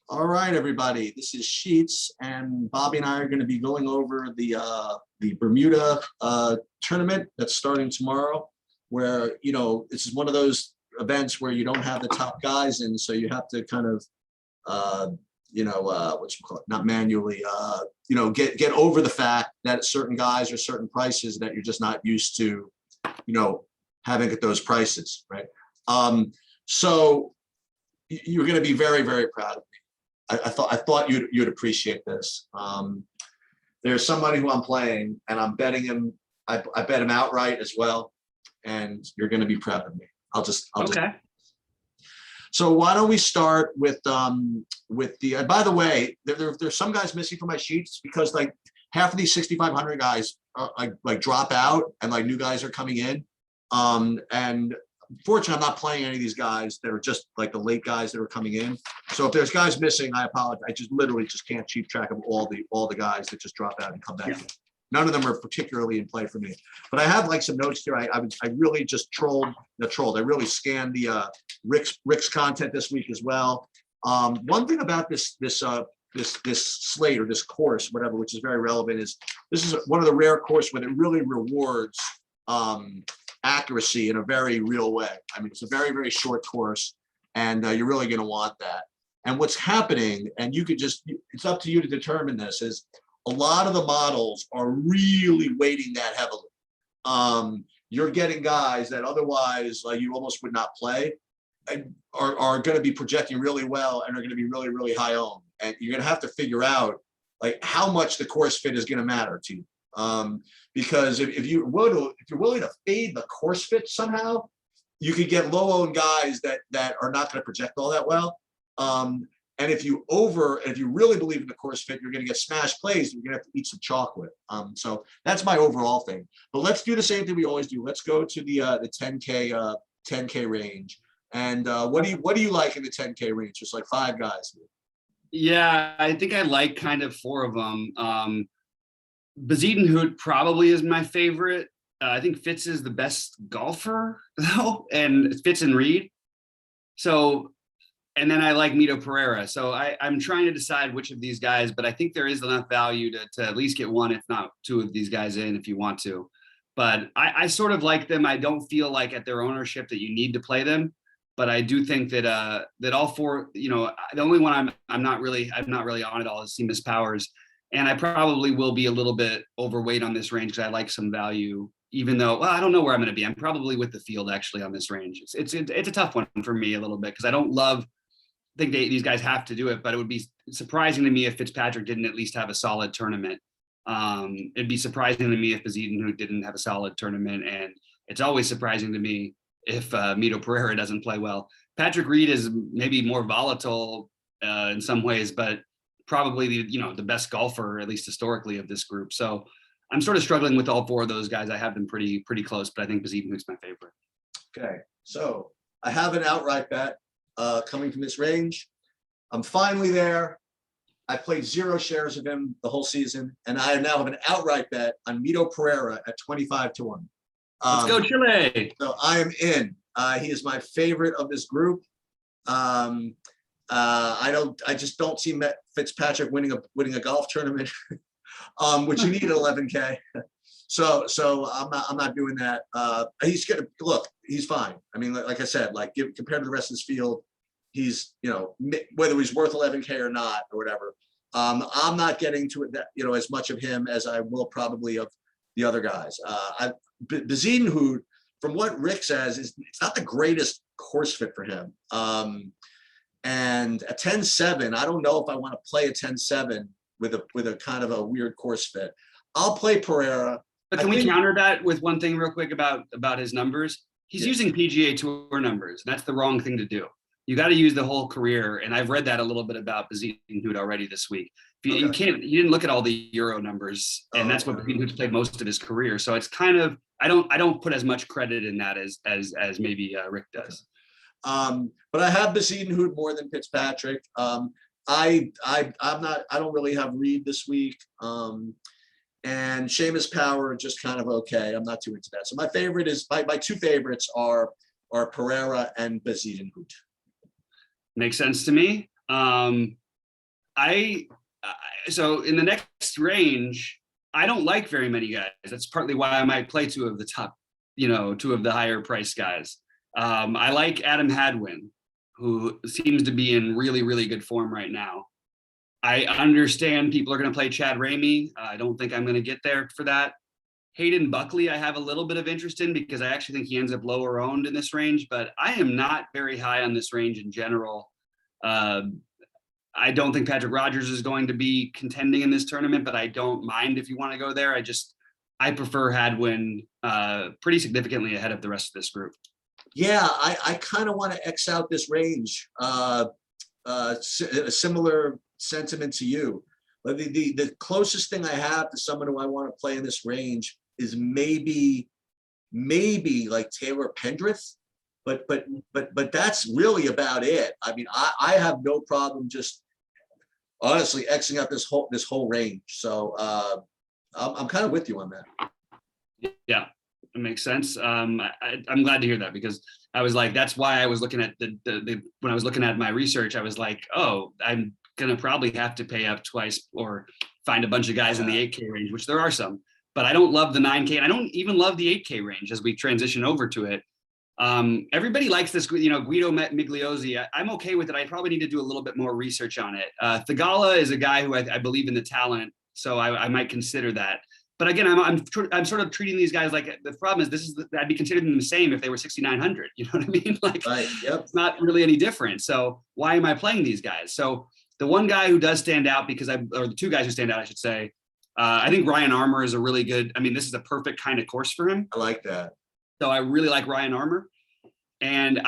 All right, everybody. This is Sheets, and Bobby and I are going to be going over the Bermuda tournament that's starting tomorrow. Where this is one of those events where you don't have the top guys in, so you have to kind of not manually get over the fact that certain guys are certain prices that you're just not used to, having at those prices, right? So you're going to be very, very proud of me. I thought you'd appreciate this. There's somebody who I'm playing, and I'm betting him. I bet him outright as well, and you're going to be proud of me. Okay. So why don't we start with the? By the way, there's some guys missing from my sheets because like half of these 6,500 guys like drop out, and like new guys are coming in. And fortunately, I'm not playing any of these guys that are just like the late guys that are coming in. So if there's guys missing, I apologize. I just literally can't keep track of all the guys that just drop out and come back. Yeah. None of them are particularly in play for me. But I have like some notes here. I really just trolled. I really scanned the Rick's content this week as well. One thing about this slate or this course, whatever, which is very relevant, is this is one of the rare courses where it really rewards accuracy in a very real way. I mean, it's a very, very short course, and you're really going to want that. And what's happening, and it's up to you to determine this, is a lot of the models are really weighting that heavily. You're getting guys that otherwise you almost would not play, and are going to be projecting really well and are going to be really, really high owned. And you're going to have to figure out like how much the course fit is going to matter to you. Because if you're willing to fade the course fit somehow, you could get low owned guys that are not going to project all that well. And if you really believe in the course fit, you're going to get smash plays. You're going to have to eat some chocolate. So that's my overall thing. But let's do the same thing we always do. Let's go to the 10K range. And what do you like in the 10K range? Just like five guys. Yeah, I think I like kind of four of them. Bezuidenhout probably is my favorite. I think Fitz is the best golfer though, and Fitz and Reed. So, and then I like Mito Pereira. So I'm trying to decide which of these guys, but I think there is enough value to at least get one, if not two of these guys in if you want to. But I sort of like them. I don't feel like at their ownership that you need to play them. But I do think that that all four, the only one I'm not really on at all is Seamus Powers. And I probably will be a little bit overweight on this range because I like some value, even though, I don't know where I'm going to be. I'm probably with the field actually on this range. It's a tough one for me a little bit because I don't think these guys have to do it, but it would be surprising to me if Fitzpatrick didn't at least have a solid tournament. It'd be surprising to me if Bezuidenhout didn't have a solid tournament. And it's always surprising to me if Mito Pereira doesn't play well. Patrick Reed is maybe more volatile in some ways, but probably the best golfer, at least historically, of this group. So I'm sort of struggling with all four of those guys. I have them pretty close, but I think Bezuidenhout's my favorite. Okay, so I have an outright bet coming from this range. I'm finally there. I played 0 shares of him the whole season, and I now have an outright bet on Mito Pereira at 25-1. Let's go Chile. So I am in. He is my favorite of this group. I just don't see Fitzpatrick winning a golf tournament, which you need at 11K. So I'm not doing that. He's gonna look. He's fine. I mean, like I said, compared to the rest of this field, he's whether he's worth 11K or not or whatever. I'm not getting to it that as much of him as I will probably of the other guys. Bezuidenhout, from what Rick says, it's not the greatest course fit for him. And a 10-7, I don't know if I want to play a 10-7 with a kind of a weird course fit. I'll play Pereira. But can we counter that with one thing real quick about his numbers? He's using PGA Tour numbers. And that's the wrong thing to do. You got to use the whole career. And I've read that a little bit about Bezuidenhout already this week. You didn't look at all the Euro numbers, and that's what Bezuidenhout's played most of his career. So it's kind of I don't put as much credit in that as maybe Rick does. But I have Bezuidenhout more than Fitzpatrick. I don't really have Reed this week. And Seamus Power just kind of okay. I'm not too into that. So my favorite is my two favorites are Pereira and Bezuidenhout. Makes sense to me. So in the next range, I don't like very many guys. That's partly why I might play two of the top, two of the higher price guys. I like Adam Hadwin, who seems to be in really, really good form right now. I understand people are going to play Chad Ramey. I don't think I'm going to get there for that. Hayden Buckley, I have a little bit of interest in because I actually think he ends up lower owned in this range, but I am not very high on this range in general. I don't think Patrick Rogers is going to be contending in this tournament, but I don't mind if you want to go there. I prefer Hadwin pretty significantly ahead of the rest of this group. Yeah, I kind of want to X out this range. A similar sentiment to you. But the closest thing I have to someone who I want to play in this range is maybe like Taylor Pendrith, but that's really about it. I mean, I have no problem just honestly Xing out this whole range. So I'm kind of with you on that. Yeah, it makes sense. I'm glad to hear that because I was like, that's why I was looking at when I was looking at my research, I was like, oh, I'm gonna probably have to pay up twice or find a bunch of guys in the 8K range, which there are some. But I don't love the 9K, and I don't even love the 8K range as we transition over to it. Everybody likes this, Guido Migliozzi. I'm okay with it. I probably need to do a little bit more research on it. Thigala is a guy who I believe in the talent, so I might consider that. But again, I'm sort of treating these guys like the problem is I'd be considering them the same if they were 6,900. You know what I mean? Like, right, yep. It's not really any different. So why am I playing these guys? So the one guy who does stand out or the two guys who stand out, I should say, I think Ryan Armour is a really good. I mean, this is a perfect kind of course for him. I like that. So I really like Ryan Armour, and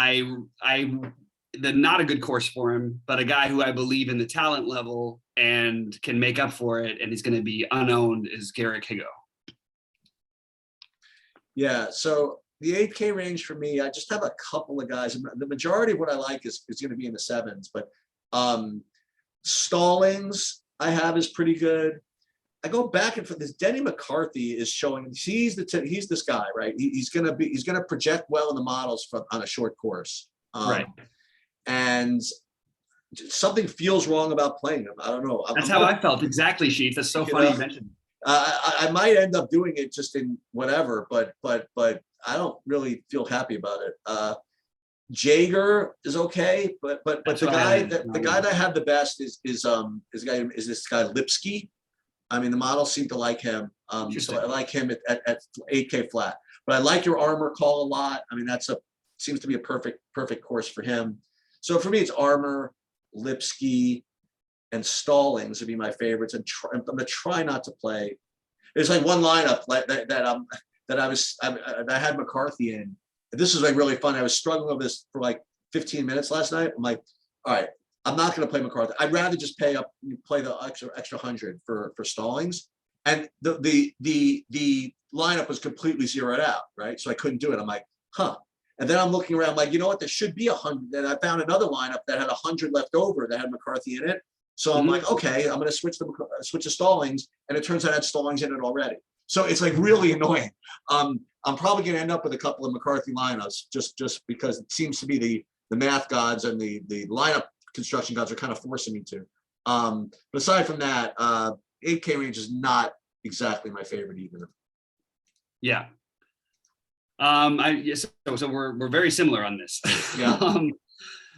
not a good course for him, but a guy who I believe in the talent level and can make up for it, and he's going to be unowned is Garrick Higo. Yeah, so the 8K range for me, I just have a couple of guys. The majority of what I like is going to be in the 7s, but Stallings I have is pretty good. I go back and forth. This Denny McCarthy is showing he's this guy, right? He's gonna project well in the models on a short course, right? And something feels wrong about playing him. I don't know. That's how I felt exactly, Sheets. That's so funny you mentioned. I might end up doing it just in whatever, but I don't really feel happy about it. Jaeger is okay, but the guy that I have the best is this guy Lipsky. I mean, the models seem to like him. So I like him at 8K flat. But I like your Armour call a lot. I mean, seems to be a perfect course for him. So for me, it's Armour, Lipsky, and Stallings would be my favorites. And I'm gonna try not to play. There's like one lineup that I had McCarthy in. This is like really fun. I was struggling with this for like 15 minutes last night. I'm like, all right, I'm not going to play McCarthy. I'd rather just play the extra 100 for Stallings. And the lineup was completely zeroed out, right? So I couldn't do it. I'm like, huh. And then I'm looking around like, you know what? There should be 100. And I found another lineup that had 100 left over that had McCarthy in it. So I'm like, okay, I'm going to switch to Stallings. And it turns out I had Stallings in it already. So it's like really annoying. I'm probably going to end up with a couple of McCarthy lineups just because it seems to be the math gods and the lineup construction gods are kind of forcing me to. But aside from that, 8K range is not exactly my favorite either. Yeah. So we're very similar on this. Yeah.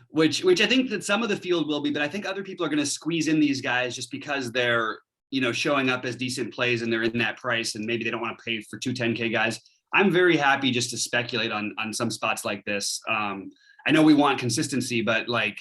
Which I think that some of the field will be, but I think other people are going to squeeze in these guys just because they're showing up as decent plays and they're in that price and maybe they don't want to pay for 2 10K guys. I'm very happy just to speculate on some spots like this. I know we want consistency, but like,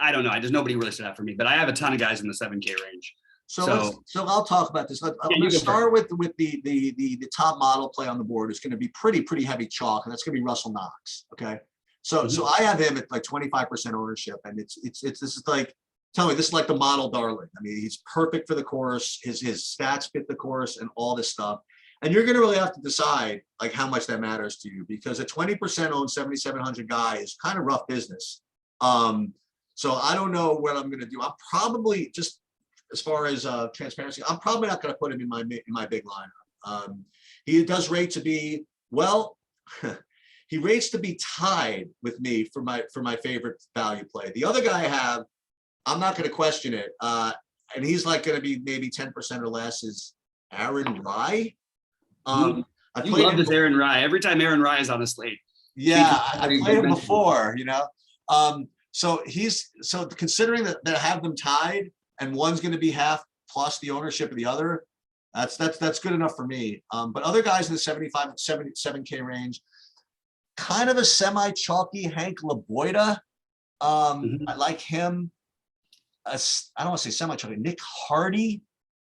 I don't know. There's nobody really stood out for me, but I have a ton of guys in the 7K range. So I'll talk about this. I'm going to start with the top model play on the board. It's going to be pretty heavy chalk, and that's going to be Russell Knox. Okay. So I have him at like 25% ownership, and this is like, tell me, this is like the model darling. I mean, he's perfect for the course. His stats fit the course and all this stuff. And you're going to really have to decide like how much that matters to you, because a 20% owned 7,700 guy is kind of rough business. So I don't know what I'm going to do. I'm probably, just as far as transparency, I'm probably not going to put him in my big lineup. He does rate to be, well, he rates to be tied with me for my favorite value play. The other guy I have I'm not going to question it. And he's like going to be maybe 10% or less is Aaron Rye. I You played love him. this Aaron Rye. Every time Aaron Rye is on a slate. Yeah, I Features played him mentioned. before, So considering that they have them tied and one's going to be half plus the ownership of the other, that's good enough for me. But other guys in the 75 and 77K range, kind of a semi-chalky Hank LaBoida. I like him. I don't want to say semi-chalky. Nick Hardy,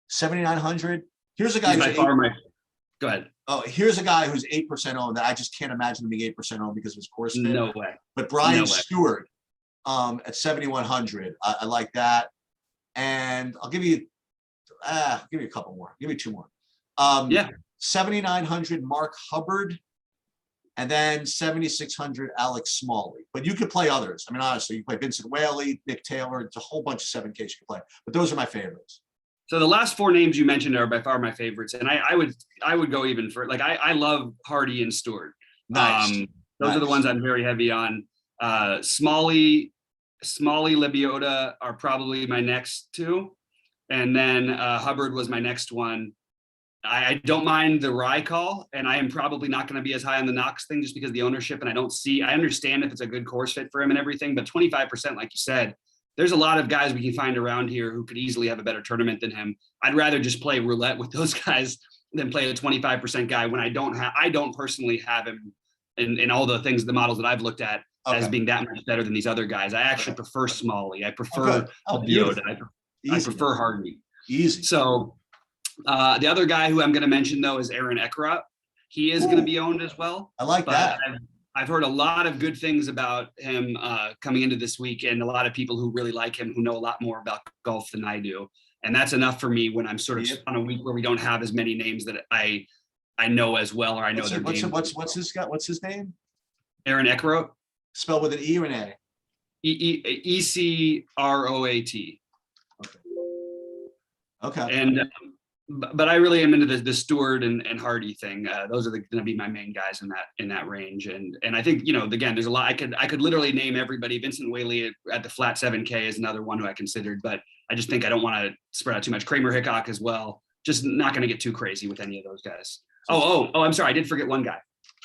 7,900. Here's a guy He's by far my. Go ahead. Oh, here's a guy who's 8% owned that I just can't imagine him being 8% owned because of his course fit. No way. But Brian No way. Stewart at 7,100. I like that. And I'll give you a couple more. Give me two more. 7,900 Mark Hubbard, and then 7,600 Alex Smalley. But you could play others. I mean, honestly, you play Vincent Whaley, Nick Taylor. It's a whole bunch of 7Ks you can play. But those are my favorites. So the last four names you mentioned are by far my favorites, and I would go even for like I love Hardy and Stewart. Nice. Those are the ones I'm very heavy on. Smalley, Lebiota are probably my next two, and then Hubbard was my next one. I don't mind the Rye call, and I am probably not going to be as high on the Knox thing just because of the ownership, and I understand if it's a good course fit for him and everything, but 25%, like you said. There's a lot of guys we can find around here who could easily have a better tournament than him. I'd rather just play roulette with those guys than play a 25% guy when I don't personally have him in all the models that I've looked at as being that much better than these other guys. I actually prefer Smalley. I prefer Biota. I prefer Hardy. Easy. So the other guy who I'm going to mention though is Aaron Eckera. He is going to be owned as well. I like that. I've heard a lot of good things about him coming into this week, and a lot of people who really like him who know a lot more about golf than I do. And that's enough for me when I'm sort of on a week where we don't have as many names that I know as well, or I know their names. What's his name? Aaron Eckera. Spelled with an E or an A? Ecroat. Okay. And but I really am into the Stewart and Hardy thing. Those are going to be my main guys in that range. And I think, again, there's a lot. I could literally name everybody. Vincent Whaley at the flat 7K is another one who I considered, but I just think I don't want to spread out too much. Kramer Hickok as well. Just not going to get too crazy with any of those guys. Oh, I'm sorry. I did forget one guy,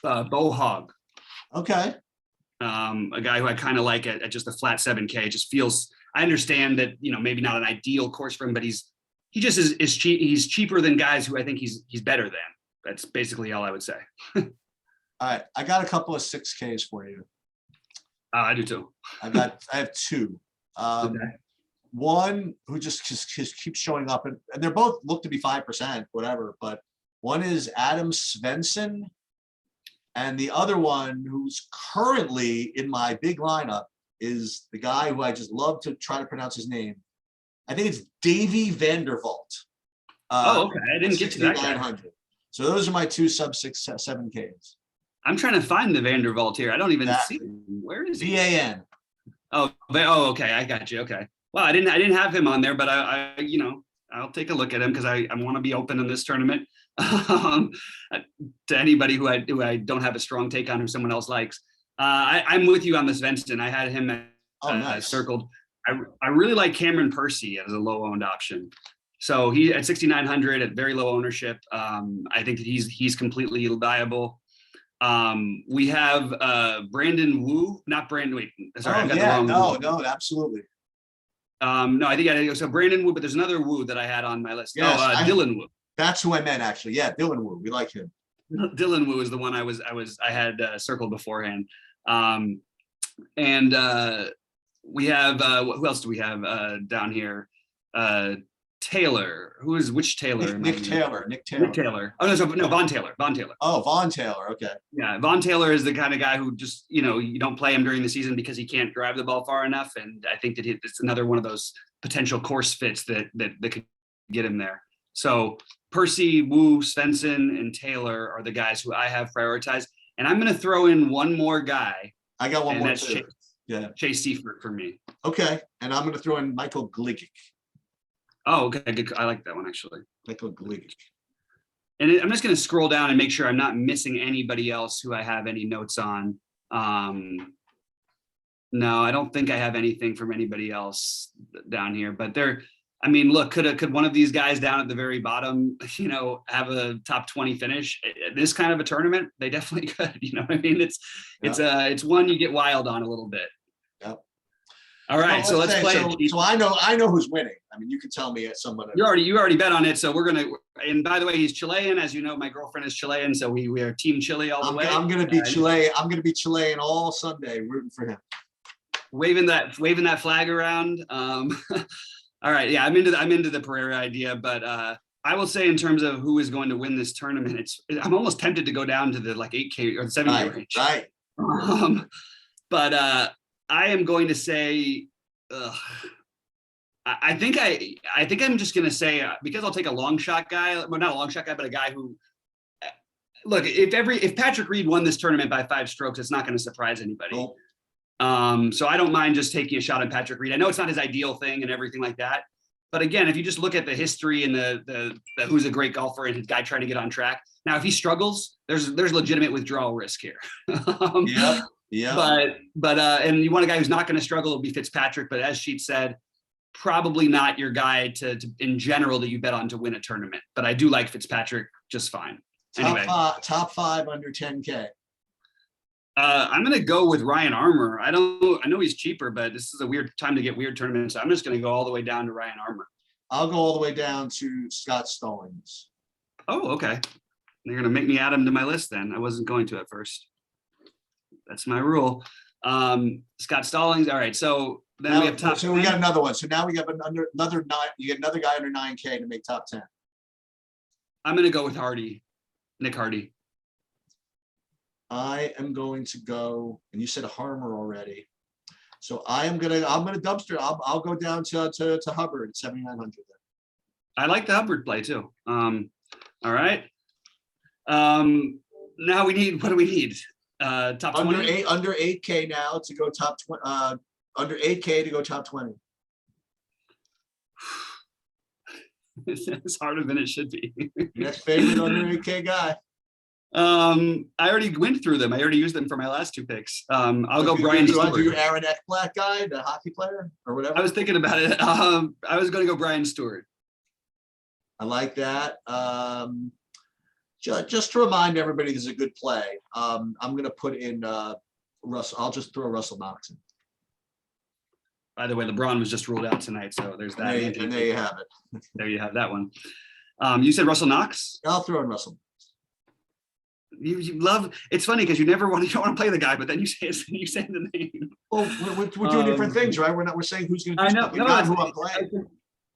Bo Hogg. Okay. A guy who I kind of like at just a flat 7K. It just feels, I understand that, maybe not an ideal course for him, but he just is cheap. He's cheaper than guys who I think he's better than. That's basically all I would say. All right. I got a couple of 6Ks for you. I do too. I have two. Okay. One who just keeps showing up, and they're both look to be 5%, whatever, but one is Adam Svenson, and the other one who's currently in my big lineup is the guy who I just love to try to pronounce his name. I think it's Davy Vandervault. Okay. I didn't get to that guy. So those are my two sub 7Ks. I'm trying to find the Vandervault here. I don't even see him. Where is he? VAN. Oh, okay. I got you. Okay. Well, I didn't have him on there, but I'll take a look at him because I want to be open in this tournament to anybody who I don't have a strong take on who someone else likes. I'm with you on the Svenson. I had him nice. Circled. I really like Cameron Percy as a low owned option. So he at 6,900 at very low ownership. I think that he's completely viable. We have Brandon Wu, not Brandon. Wait, sorry, I got the wrong. No, absolutely. No, I think so. Brandon Wu, but there's another Wu that I had on my list. Yes, Dylan Wu. That's who I meant actually. Yeah, Dylan Wu. We like him. Dylan Wu is the one I had circled beforehand. We have who else do we have down here? Taylor. Which Taylor? Nick Taylor. Oh no, Von Taylor. Oh, Von Taylor. Okay. Yeah, Von Taylor is the kind of guy who just you don't play him during the season because he can't drive the ball far enough, and I think that it's another one of those potential course fits that could get him there. So Percy, Wu, Svenson, and Taylor are the guys who I have prioritized, and I'm going to throw in one more guy. I got one more too. Chase Seifert for me. Okay, and I'm going to throw in Michael Gligic. Oh, okay, good. I like that one actually. Michael Gligic. And I'm just going to scroll down and make sure I'm not missing anybody else who I have any notes on. No, I don't think I have anything from anybody else down here, but I mean, look, could one of these guys down at the very bottom, have a top 20 finish at this kind of a tournament? They definitely could. You know what I mean? It's one you get wild on a little bit. Yep. All right, so let's play it. So I know who's winning. I mean, you can tell me at someone. You already bet on it, so we're gonna. And by the way, he's Chilean, as you know. My girlfriend is Chilean, so we are Team Chile all the way. I'm gonna be Chile. I'm gonna be Chilean all Sunday, rooting for him. Waving that flag around. All right, yeah, I'm into the Pereira idea, but I will say in terms of who is going to win this tournament, I'm almost tempted to go down to the like 8K or the 7K range. Right. But I am going to say, I think I'm just going to say because I'll take a long shot guy, well, not a long shot guy, but a guy who. Look, if Patrick Reed won this tournament by 5 strokes, it's not going to surprise anybody. Nope. So I don't mind just taking a shot at Patrick Reed. I know it's not his ideal thing and everything like that. But again, if you just look at the history and the who's a great golfer and his guy trying to get on track. Now, if he struggles, there's legitimate withdrawal risk here. Yeah. But and you want a guy who's not going to struggle, it'll be Fitzpatrick. But as Sheet said, probably not your guy to in general that you bet on to win a tournament. But I do like Fitzpatrick just fine. Anyway, top 5 under 10K. I'm going to go with Ryan Armour. I know he's cheaper, but this is a weird time to get weird tournaments. So I'm just going to go all the way down to Ryan Armour. I'll go all the way down to Scott Stallings. Oh, okay. You're going to make me add him to my list then. I wasn't going to at first. That's my rule. Scott Stallings. All right. So then we have top. So 10. We got another one. So now we got another 9. You get another guy under 9K to make top 10. I'm going to go with Nick Hardy. I am going to go, and you said Harmer already. So I'm gonna dumpster. I'll go down to Hubbard at 7,900. I like the Hubbard play too. All right. Now what do we need? Top 20? Under 8K now to go top 20. Under 8K to go top 20. It's harder than it should be. Next favorite under 8K guy. I already went through them. I already used them for my last 2 picks. I'll go Brian Stewart. Do you Aaron Eckblatt guy, the hockey player, or whatever? I was thinking about it. I was going to go Brian Stewart. I like that. Just to remind everybody, this is a good play. I'm going to put in Russell. I'll just throw Russell Knox in. By the way, LeBron was just ruled out tonight, so there's that. And there you have it. There you have that one. You said Russell Knox? I'll throw in Russell. You love. It's funny because you don't want to play the guy, but then you say the name. Well, we're doing different things, right? We're saying who's going to do something, not who I'm playing.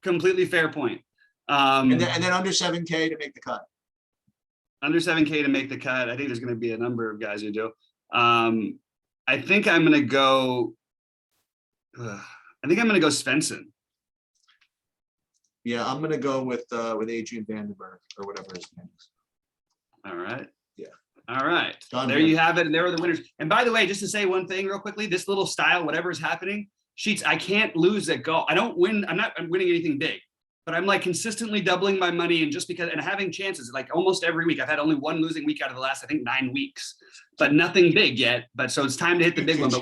Completely fair point. And then under 7K to make the cut. Under 7K to make the cut. I think there's going to be a number of guys who do. I think I'm going to go. Svenson. Yeah, I'm going to go with Adrian Vandenberg or whatever his name is. All right. Yeah. All right. There you have it. And there are the winners. And by the way, just to say one thing real quickly, this little style, whatever is happening, Sheets, I can't lose at golf. I don't win. I'm winning anything big, but I'm like consistently doubling my money. And just because, and having chances like almost every week, I've had only one losing week out of the last, I think 9 weeks, but nothing big yet. But so it's time to hit the big one. But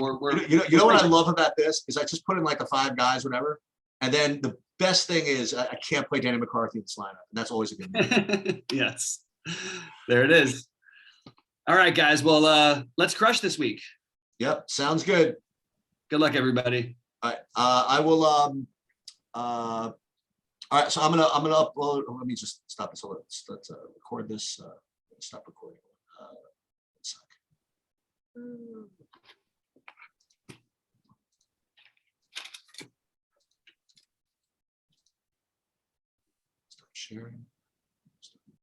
you know what I love about this is I just put in like the 5 guys, whatever. And then the best thing is I can't play Danny McCarthy in this lineup. And that's always a good one. Yes. There it is. All right, guys. Well, let's crush this week. Yep. Sounds good. Good luck, everybody. All right. I will, all right. So I'm going to upload. Let me just stop this. Let's record this. Stop recording. 1 sec. Start sharing.